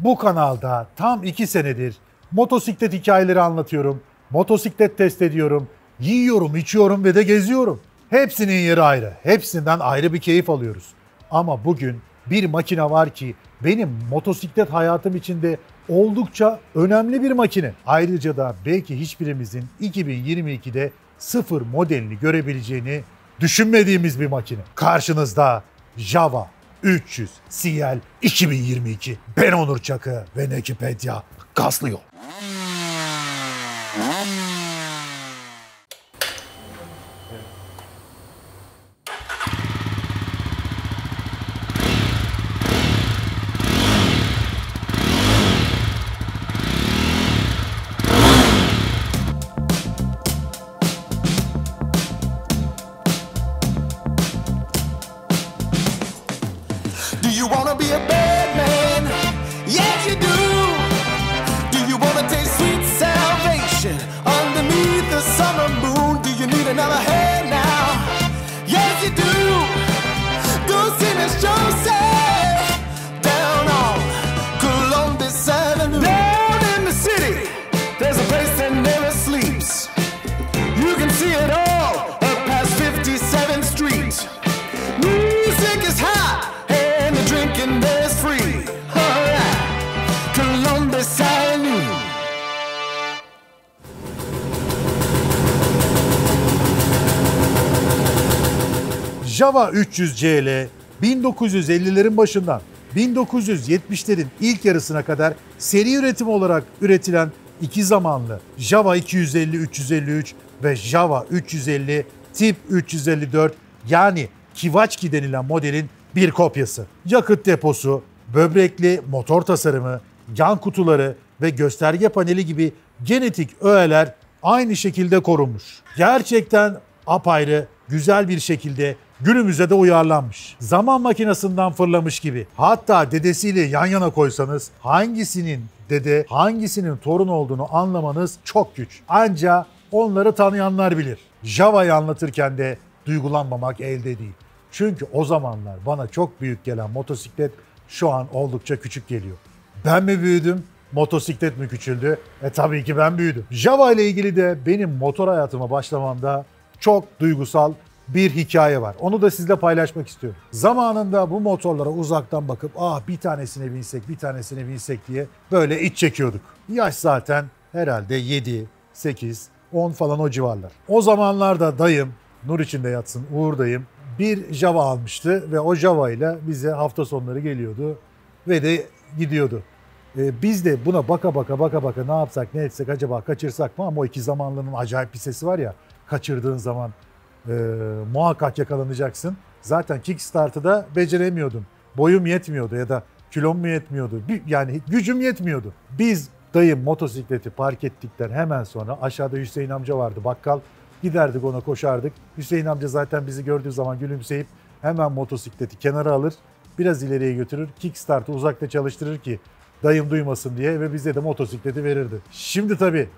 Bu kanalda tam 2 senedir motosiklet hikayeleri anlatıyorum, motosiklet test ediyorum, yiyorum, içiyorum ve de geziyorum. Hepsinin yeri ayrı, hepsinden ayrı bir keyif alıyoruz. Ama bugün bir makine var ki benim motosiklet hayatım içinde oldukça önemli bir makine. Ayrıca da belki hiçbirimizin 2022'de sıfır modelini görebileceğini düşünmediğimiz bir makine. Karşınızda Java 300 CL 2022. Ben Onur Çakı ve Nekipedya gazlıyor. You wanna be a bad man? Yes, you do. Do you wanna taste sweet salvation underneath the summer moon? Do you need another hand now? Yes, you do. Go see Miss Joseph down on Columbus Avenue. Down in the city, there's a place that never sleeps. You can see it all up past 57th Street. Music is hot. Drinking there's free. Alright. Columbus Avenue. Java 300 CL 1950'lerin başından 1970'lerin ilk yarısına kadar seri üretim olarak üretilen iki zamanlı Java 250 353 ve Java 350 Tip 354 yani Kivaçki denilen modelin bir kopyası. Yakıt deposu, böbrekli motor tasarımı, yan kutuları ve gösterge paneli gibi genetik öğeler aynı şekilde korunmuş. Gerçekten apayrı, güzel bir şekilde günümüze de uyarlanmış. Zaman makinesinden fırlamış gibi. Hatta dedesiyle yan yana koysanız hangisinin dede, hangisinin torun olduğunu anlamanız çok güç. Ancak onları tanıyanlar bilir. Java'yı anlatırken de duygulanmamak elde değil. Çünkü o zamanlar bana çok büyük gelen motosiklet şu an oldukça küçük geliyor. Ben mi büyüdüm, motosiklet mi küçüldü? Tabii ki ben büyüdüm. Java ile ilgili de benim motor hayatıma başlamamda çok duygusal bir hikaye var. Onu da sizle paylaşmak istiyorum. Zamanında bu motorlara uzaktan bakıp bir tanesine binsek, bir tanesine binsek diye böyle iç çekiyorduk. Yaş zaten herhalde 7, 8, 10 falan o civarlar. O zamanlarda dayım, nur içinde yatsın Uğur dayım, bir Java almıştı ve o Java ile bize hafta sonları geliyordu ve de gidiyordu. Biz de buna baka baka ne yapsak ne etsek acaba kaçırsak mı, ama o iki zamanlının acayip bir sesi var ya, kaçırdığın zaman muhakkak yakalanacaksın. Zaten kickstart'ı da beceremiyordum. Boyum yetmiyordu ya da kilom mu yetmiyordu, yani gücüm yetmiyordu. Biz dayım motosikleti park ettikten hemen sonra aşağıda Hüseyin amca vardı, bakkal. Giderdik ona, koşardık. Hüseyin amca zaten bizi gördüğü zaman gülümseyip hemen motosikleti kenara alır, biraz ileriye götürür, kickstart'ı uzakta çalıştırır ki dayım duymasın diye ve bize de motosikleti verirdi. Şimdi tabii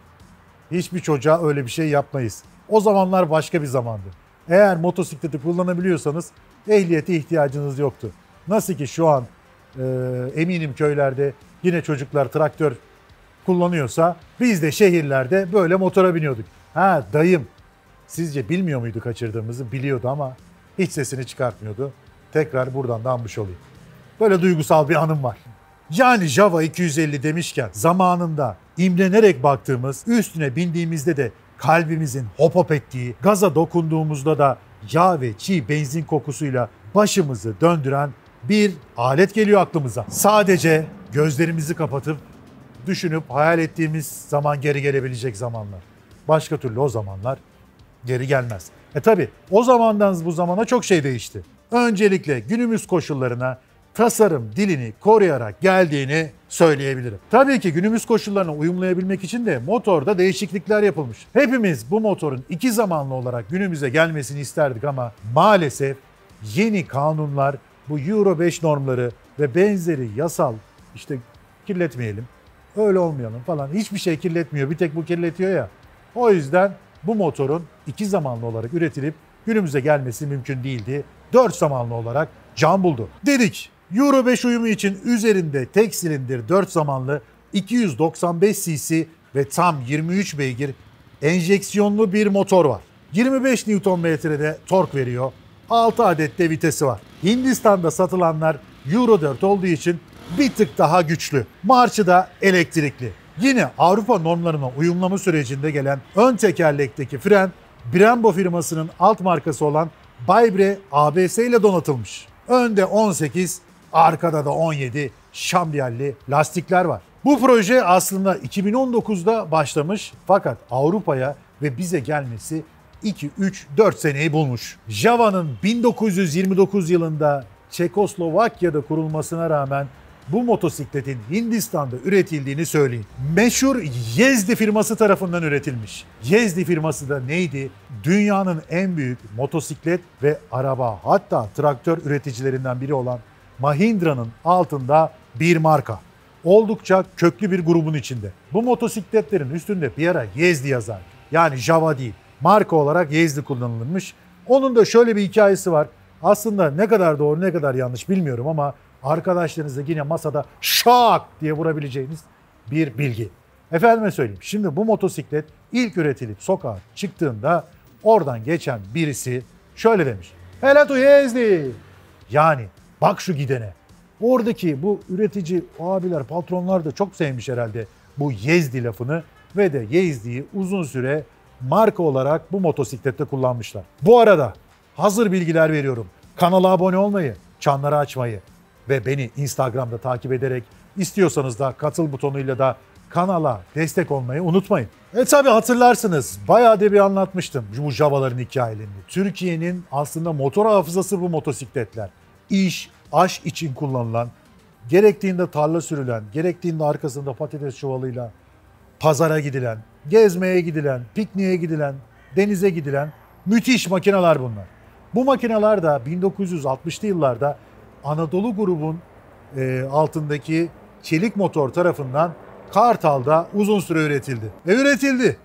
hiçbir çocuğa öyle bir şey yapmayız. O zamanlar başka bir zamandı. Eğer motosikleti kullanabiliyorsanız ehliyete ihtiyacınız yoktu. Nasıl ki şu an eminim köylerde yine çocuklar traktör kullanıyorsa biz de şehirlerde böyle motora biniyorduk. Dayım sizce bilmiyor muydu kaçırdığımızı? Biliyordu ama hiç sesini çıkartmıyordu. Tekrar buradan da anmış olayım. Böyle duygusal bir anım var. Yani Java 250 demişken zamanında imrenerek baktığımız, üstüne bindiğimizde de kalbimizin hop hop ettiği, gaza dokunduğumuzda da yağ ve çiğ benzin kokusuyla başımızı döndüren bir alet geliyor aklımıza. Sadece gözlerimizi kapatıp düşünüp hayal ettiğimiz zaman geri gelebilecek zamanlar. Başka türlü o zamanlar geri gelmez. Tabii o zamandan bu zamana çok şey değişti. Öncelikle günümüz koşullarına tasarım dilini koruyarak geldiğini söyleyebilirim. Tabii ki günümüz koşullarına uyumlayabilmek için de motorda değişiklikler yapılmış. Hepimiz bu motorun iki zamanlı olarak günümüze gelmesini isterdik ama maalesef yeni kanunlar, bu Euro 5 normları ve benzeri yasal kirletmeyelim, öyle olmayalım falan, hiçbir şey kirletmiyor, bir tek bu kirletiyor ya. O yüzden bu motorun iki zamanlı olarak üretilip günümüze gelmesi mümkün değildi. 4 zamanlı olarak can buldu. Dedik Euro 5 uyumu için üzerinde tek silindir 4 zamanlı 295 cc ve tam 23 beygir enjeksiyonlu bir motor var. 25 Nm'de tork veriyor. 6 adet de vitesi var. Hindistan'da satılanlar Euro 4 olduğu için bir tık daha güçlü. Marşı da elektrikli. Yine Avrupa normlarına uyumlama sürecinde gelen ön tekerlekteki fren Brembo firmasının alt markası olan Baybre ABS ile donatılmış. Önde 18, arkada da 17 şambiyelli lastikler var. Bu proje aslında 2019'da başlamış fakat Avrupa'ya ve bize gelmesi 2, 3, 4 seneyi bulmuş. Java'nın 1929 yılında Çekoslovakya'da kurulmasına rağmen bu motosikletin Hindistan'da üretildiğini söyleyeyim. Meşhur Yezdi firması tarafından üretilmiş. Yezdi firması da neydi? Dünyanın en büyük motosiklet ve araba hatta traktör üreticilerinden biri olan Mahindra'nın altında bir marka. Oldukça köklü bir grubun içinde. Bu motosikletlerin üstünde bir ara Yezdi yazar. Yani Java değil. Marka olarak Yezdi kullanılmış. Onun da şöyle bir hikayesi var. Aslında ne kadar doğru ne kadar yanlış bilmiyorum ama arkadaşlarınızla yine masada şak diye vurabileceğiniz bir bilgi. Efendime söyleyeyim. Şimdi bu motosiklet ilk üretilip sokağa çıktığında oradan geçen birisi şöyle demiş. Hele tu Yezdi. Yani bak şu gidene. Oradaki bu üretici abiler, patronlar da çok sevmiş herhalde bu Yezdi lafını ve de Yezdi'yi uzun süre marka olarak bu motosiklette kullanmışlar. Bu arada hazır bilgiler veriyorum. Kanala abone olmayı, çanları açmayı ve beni Instagram'da takip ederek istiyorsanız da katıl butonuyla da kanala destek olmayı unutmayın. Tabi hatırlarsınız bayağı da bir anlatmıştım bu Java'ların hikayelerini. Türkiye'nin aslında motor hafızası bu motosikletler. İş, aş için kullanılan, gerektiğinde tarla sürülen, gerektiğinde arkasında patates çuvalıyla pazara gidilen, gezmeye gidilen, pikniğe gidilen, denize gidilen müthiş makineler bunlar. Bu makineler de 1960'lı yıllarda Anadolu grubun altındaki çelik motor tarafından Kartal'da uzun süre üretildi. Üretildi.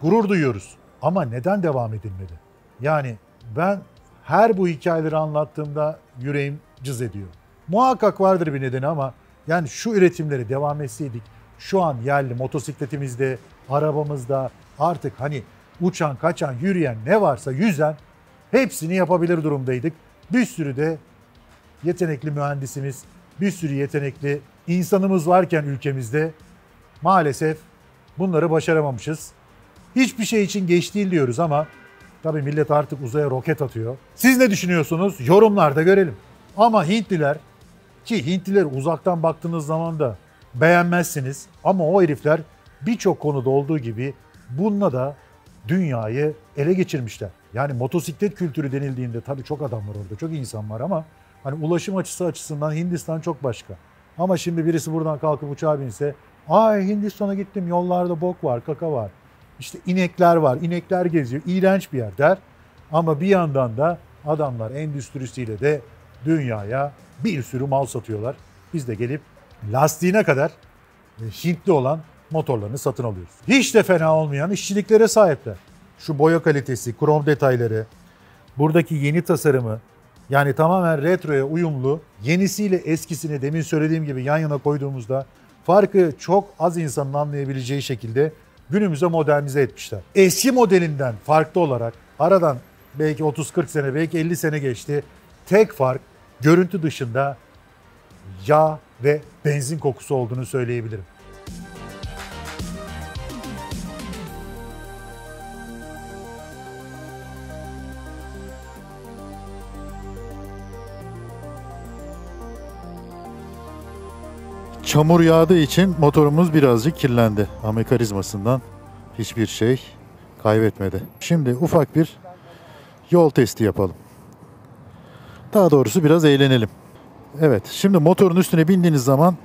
Gurur duyuyoruz. Ama neden devam edilmedi? Yani ben her bu hikayeleri anlattığımda yüreğim cız ediyor. Muhakkak vardır bir nedeni ama yani şu üretimleri devam etseydik şu an yerli motosikletimizde, arabamızda artık hani uçan, kaçan, yürüyen ne varsa yüzen hepsini yapabilir durumdaydık. Bir sürü de yetenekli mühendisimiz, bir sürü yetenekli insanımız varken ülkemizde maalesef bunları başaramamışız. Hiçbir şey için geç değil diyoruz ama tabii millet artık uzaya roket atıyor. Siz ne düşünüyorsunuz? Yorumlarda görelim. Ama Hintliler, ki Hintliler uzaktan baktığınız zaman da beğenmezsiniz ama o herifler birçok konuda olduğu gibi bununla da dünyayı ele geçirmişler. Yani motosiklet kültürü denildiğinde tabii çok adam var orada, çok insan var ama hani ulaşım açısından Hindistan çok başka. Ama şimdi birisi buradan kalkıp uçağa binse, ay Hindistan'a gittim yollarda bok var, kaka var. İşte inekler var, inekler geziyor, iğrenç bir yer der. Ama bir yandan da adamlar endüstrisiyle de dünyaya bir sürü mal satıyorlar. Biz de gelip lastiğine kadar Hintli olan motorlarını satın alıyoruz. Hiç de fena olmayan işçiliklere sahipler. Şu boya kalitesi, krom detayları, buradaki yeni tasarımı, yani tamamen retroya uyumlu, yenisiyle eskisini demin söylediğim gibi yan yana koyduğumuzda farkı çok az insanın anlayabileceği şekilde günümüze modernize etmişler. Eski modelinden farklı olarak aradan belki 30-40 sene, belki 50 sene geçti. Tek fark görüntü dışında yağ ve benzin kokusu olduğunu söyleyebilirim. Çamur yağdığı için motorumuz birazcık kirlendi. Ama mekanizmasından hiçbir şey kaybetmedi. Şimdi ufak bir yol testi yapalım. Daha doğrusu biraz eğlenelim. Evet, şimdi motorun üstüne bindiğiniz zaman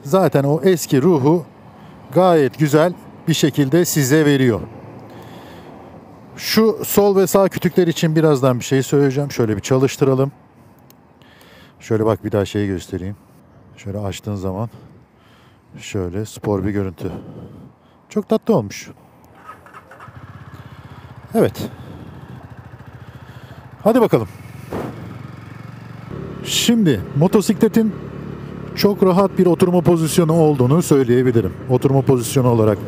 zaten o eski ruhu gayet güzel bir şekilde size veriyor. Şu sol ve sağ kütükler için birazdan bir şey söyleyeceğim. Şöyle bir çalıştıralım. Şöyle bak bir daha şeyi göstereyim. Şöyle açtığın zaman şöyle spor bir görüntü. Çok tatlı olmuş. Evet. Hadi bakalım. Şimdi motosikletin çok rahat bir oturma pozisyonu olduğunu söyleyebilirim. Oturma pozisyonu olarak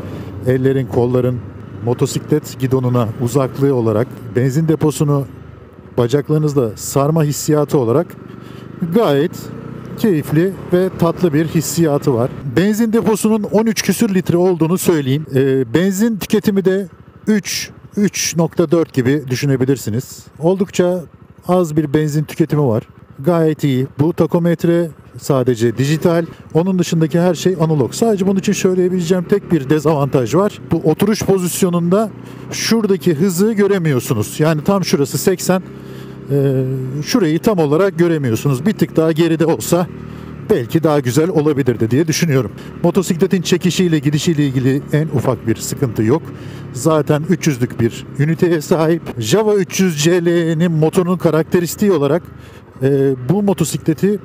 ellerin, kolların motosiklet gidonuna uzaklığı olarak, benzin deposunu bacaklarınızla sarma hissiyatı olarak gayet keyifli ve tatlı bir hissiyatı var. Benzin deposunun 13 küsür litre olduğunu söyleyeyim. Benzin tüketimi de 3.4 gibi düşünebilirsiniz. Oldukça az bir benzin tüketimi var. Gayet iyi. Bu takometre sadece dijital. Onun dışındaki her şey analog. Sadece bunun için söyleyebileceğim tek bir dezavantaj var. Bu oturuş pozisyonunda şuradaki hızı göremiyorsunuz. Yani tam şurası 80. Şurayı tam olarak göremiyorsunuz. Bir tık daha geride olsa belki daha güzel olabilirdi diye düşünüyorum. Motosikletin çekişiyle gidişiyle ilgili en ufak bir sıkıntı yok. Zaten 300'lük bir üniteye sahip. Java 300 CL'nin motorunun karakteristiği olarak bu motosikleti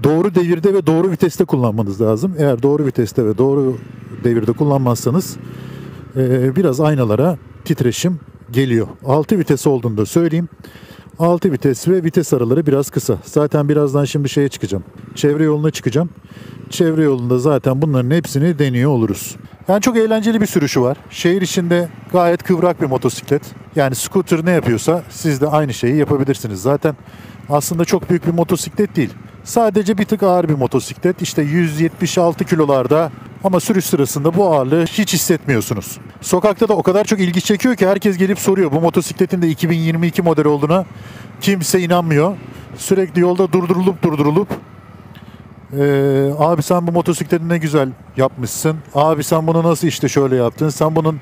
doğru devirde ve doğru viteste kullanmanız lazım. Eğer doğru viteste ve doğru devirde kullanmazsanız biraz aynalara titreşim geliyor. 6 vites olduğunu da söyleyeyim. 6 vites ve vites araları biraz kısa. Zaten birazdan şimdi şeye çıkacağım. Çevre yoluna çıkacağım. Çevre yolunda zaten bunların hepsini deniyor oluruz. Yani çok eğlenceli bir sürüşü var. Şehir içinde gayet kıvrak bir motosiklet. Yani scooter ne yapıyorsa siz de aynı şeyi yapabilirsiniz. Zaten aslında çok büyük bir motosiklet değil. Sadece bir tık ağır bir motosiklet. İşte 176 kilolarda ama sürüş sırasında bu ağırlığı hiç hissetmiyorsunuz. Sokakta da o kadar çok ilgi çekiyor ki herkes gelip soruyor. Bu motosikletin de 2022 model olduğuna kimse inanmıyor. Sürekli yolda durdurulup abi sen bu motosikleti ne güzel yapmışsın. Abi sen bunu nasıl işte şöyle yaptın. Sen bunun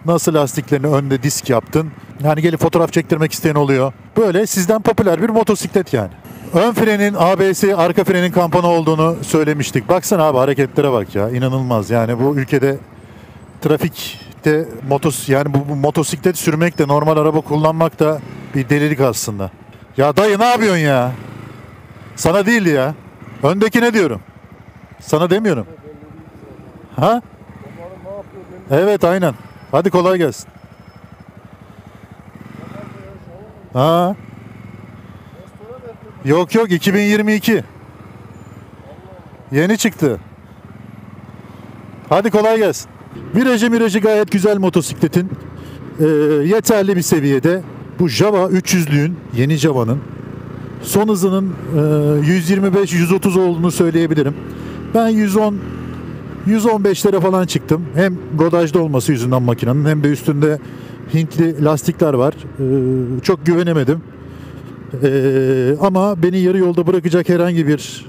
nasıl lastiklerini önde disk yaptın. Yani gelip fotoğraf çektirmek isteyen oluyor. Böyle sizden popüler bir motosiklet yani. Ön frenin ABS, arka frenin kampana olduğunu söylemiştik. Baksana abi hareketlere bak ya. İnanılmaz. Yani bu ülkede trafikte bu motosiklet sürmek de normal araba kullanmak da bir delilik aslında. Ya dayı ne yapıyorsun ya? Sana değil ya. Öndekine diyorum. Sana demiyorum. Ha? Evet aynen. Hadi kolay gelsin. Ha? Yok 2022. Yeni çıktı. Hadi kolay gelsin. Virajı gayet güzel motosikletin. Yeterli bir seviyede. Bu Java 300'lüğün, yeni Java'nın son hızının 125-130 olduğunu söyleyebilirim. Ben 115'lere falan çıktım. Hem rodajda olması yüzünden makinenin hem de üstünde Hintli lastikler var. Çok güvenemedim. Ama beni yarı yolda bırakacak herhangi bir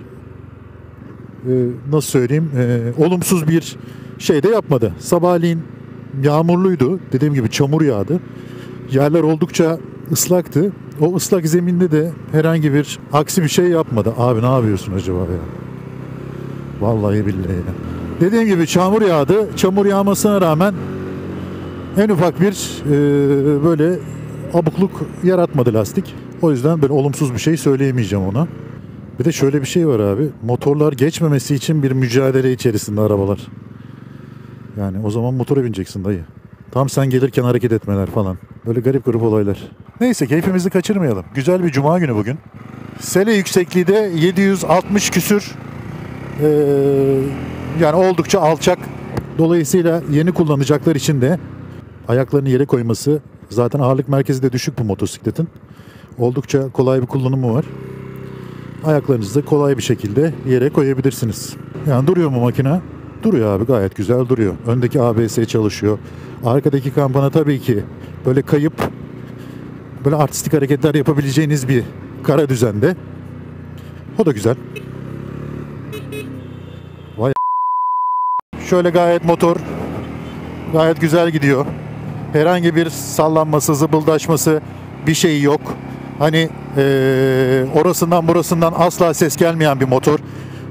nasıl söyleyeyim olumsuz bir şey de yapmadı. Sabahleyin yağmurluydu. Dediğim gibi çamur yağdı. Yerler oldukça ıslaktı. O ıslak zeminde de herhangi bir aksi bir şey yapmadı. Abi ne yapıyorsun acaba ya? Vallahi billahi ya. Dediğim gibi çamur yağdı. Çamur yağmasına rağmen en ufak bir böyle abukluk yaratmadı lastik. O yüzden böyle olumsuz bir şey söyleyemeyeceğim ona. Bir de şöyle bir şey var abi. Motorlar geçmemesi için bir mücadele içerisinde arabalar. Yani o zaman motora bineceksin dayı. Tam sen gelirken hareket etmeler falan. Böyle garip olaylar. Neyse keyfimizi kaçırmayalım. Güzel bir cuma günü bugün. Sele yüksekliği de 760 küsür. Yani oldukça alçak. Dolayısıyla yeni kullanacaklar için de ayaklarını yere koyması, zaten ağırlık merkezi de düşük bu motosikletin. Oldukça kolay bir kullanımı var. Ayaklarınızı da kolay bir şekilde yere koyabilirsiniz. Yani duruyor mu makine? Duruyor abi, gayet güzel duruyor. Öndeki ABS çalışıyor. Arkadaki kampana tabii ki böyle kayıp böyle artistik hareketler yapabileceğiniz bir kara düzende. O da güzel. Vay. Şöyle gayet motor gayet güzel gidiyor. Herhangi bir sallanması, zıbıldaşması bir şey yok. Hani orasından burasından asla ses gelmeyen bir motor.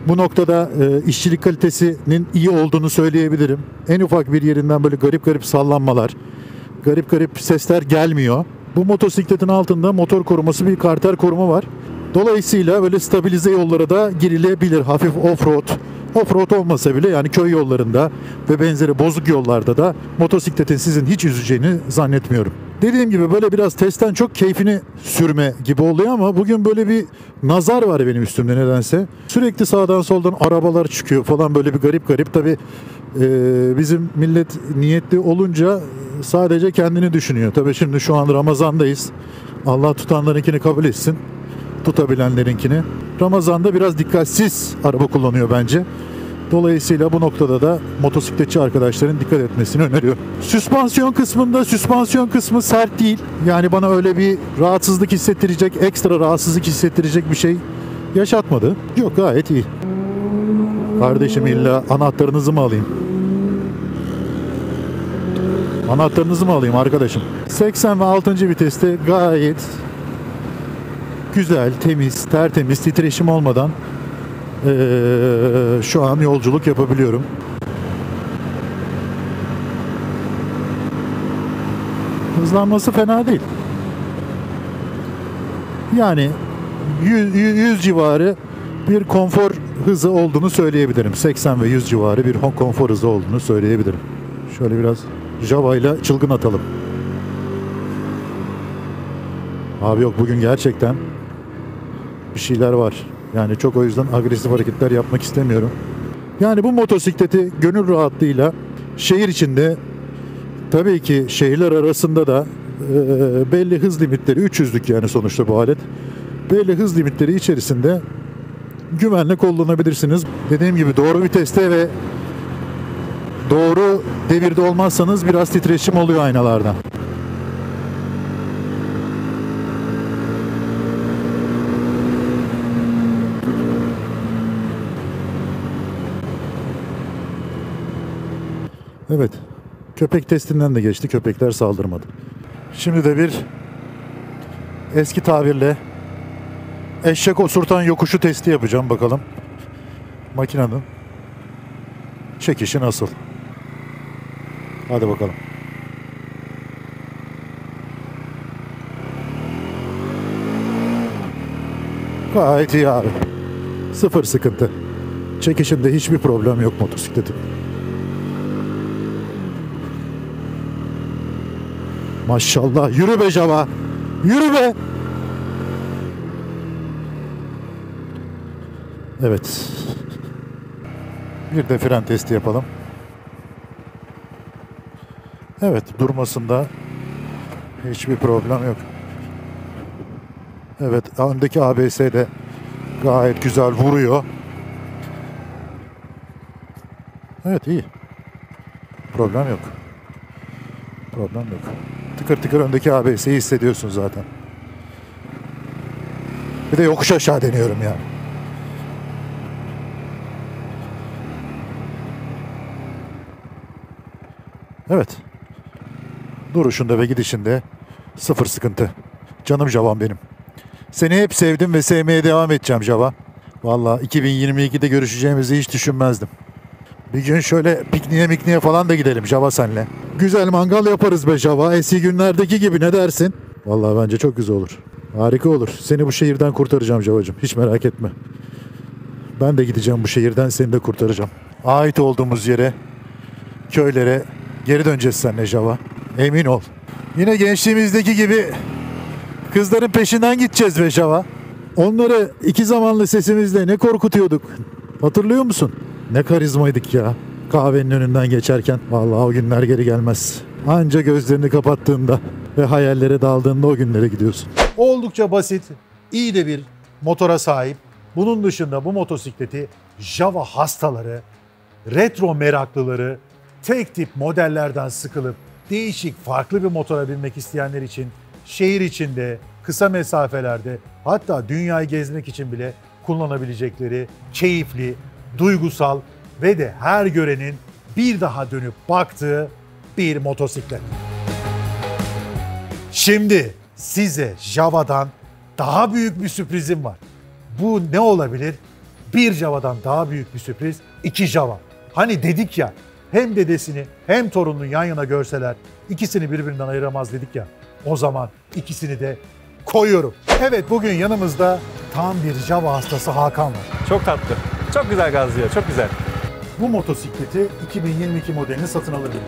Bu noktada işçilik kalitesinin iyi olduğunu söyleyebilirim. En ufak bir yerinden böyle garip sallanmalar, garip sesler gelmiyor. Bu motosikletin altında motor koruması bir karter koruma var. Dolayısıyla böyle stabilize yollara da girilebilir. Hafif off-road. Off-road olmasa bile yani köy yollarında ve benzeri bozuk yollarda da motosikletin sizin hiç üzeceğini zannetmiyorum. Dediğim gibi böyle biraz testten çok keyfini sürme gibi oluyor ama bugün böyle bir nazar var benim üstümde nedense. Sürekli sağdan soldan arabalar çıkıyor falan, böyle bir garip garip. Tabii bizim millet niyetli olunca sadece kendini düşünüyor. Tabii şimdi şu an Ramazan'dayız. Allah tutanlarınkini kabul etsin. Tutabilenlerinkini. Ramazan'da biraz dikkatsiz araba kullanıyor bence. Dolayısıyla bu noktada da motosikletçi arkadaşların dikkat etmesini öneriyorum. Süspansiyon kısmı sert değil. Yani bana öyle bir rahatsızlık hissettirecek, ekstra rahatsızlık hissettirecek bir şey yaşatmadı. Yok, gayet iyi. Kardeşim, illa anahtarınızı mı alayım? Anahtarınızı mı alayım arkadaşım? 80 ve 6. viteste gayet güzel, temiz, tertemiz, titreşim olmadan şu an yolculuk yapabiliyorum. Hızlanması fena değil. Yani 100 civarı bir konfor hızı olduğunu söyleyebilirim. 80 ve 100 civarı bir konfor hızı olduğunu söyleyebilirim. Şöyle biraz Java ile çılgın atalım. Abi yok, bugün gerçekten bir şeyler var. Yani çok, o yüzden agresif hareketler yapmak istemiyorum. Yani bu motosikleti gönül rahatlığıyla şehir içinde, tabii ki şehirler arasında da belli hız limitleri, 300'lük yani sonuçta bu alet. Belli hız limitleri içerisinde güvenle kullanabilirsiniz. Dediğim gibi doğru viteste ve doğru devirde olmazsanız biraz titreşim oluyor aynalardan. Evet. Köpek testinden de geçti. Köpekler saldırmadı. Şimdi de bir eski tabirle eşek osurtan yokuşu testi yapacağım. Bakalım makinenin çekişi nasıl? Hadi bakalım. Gayet iyi abi. Sıfır sıkıntı. Çekişinde hiçbir problem yok motosikletin. Maşallah. Yürü be Java. Yürü be. Evet. Bir de fren testi yapalım. Evet. Durmasında hiçbir problem yok. Evet. Öndeki ABS de gayet güzel vuruyor. Evet, iyi. Problem yok. Problem yok. Tıkır tıkır öndeki ABS'yi hissediyorsun zaten. Bir de yokuş aşağı deniyorum yani. Evet. Duruşunda ve gidişinde sıfır sıkıntı. Canım Java'm benim. Seni hep sevdim ve sevmeye devam edeceğim Java. Vallahi 2022'de görüşeceğimizi hiç düşünmezdim. Bir gün şöyle pikniğe falan da gidelim Java senle. Güzel mangal yaparız be Java. Eski günlerdeki gibi, ne dersin? Vallahi bence çok güzel olur. Harika olur. Seni bu şehirden kurtaracağım Java'cığım. Hiç merak etme. Ben de gideceğim bu şehirden, seni de kurtaracağım. Ait olduğumuz yere, köylere geri döneceğiz seninle Java. Emin ol. Yine gençliğimizdeki gibi kızların peşinden gideceğiz be Java. Onları iki zamanlı sesimizle ne korkutuyorduk. Hatırlıyor musun? Ne karizmaydık ya. Kahvenin önünden geçerken. Vallahi o günler geri gelmez. Anca gözlerini kapattığında ve hayallere daldığında o günlere gidiyorsun. Oldukça basit, iyi de bir motora sahip. Bunun dışında bu motosikleti Java hastaları, retro meraklıları, tek tip modellerden sıkılıp değişik, farklı bir motora binmek isteyenler için şehir içinde, kısa mesafelerde, hatta dünyayı gezmek için bile kullanabilecekleri keyifli, duygusal ve de her görenin bir daha dönüp baktığı bir motosiklet. Şimdi size Java'dan daha büyük bir sürprizim var. Bu ne olabilir? Bir Java'dan daha büyük bir sürpriz, 2 Java. Hani dedik ya, hem dedesini hem torununu yan yana görseler ikisini birbirinden ayıramaz dedik ya. O zaman ikisini de koyuyorum. Evet, bugün yanımızda tam bir Java hastası Hakan var. Çok tatlı. Çok güzel gazlıyor. Çok güzel. Bu motosikleti 2022 modelini satın alabilirim.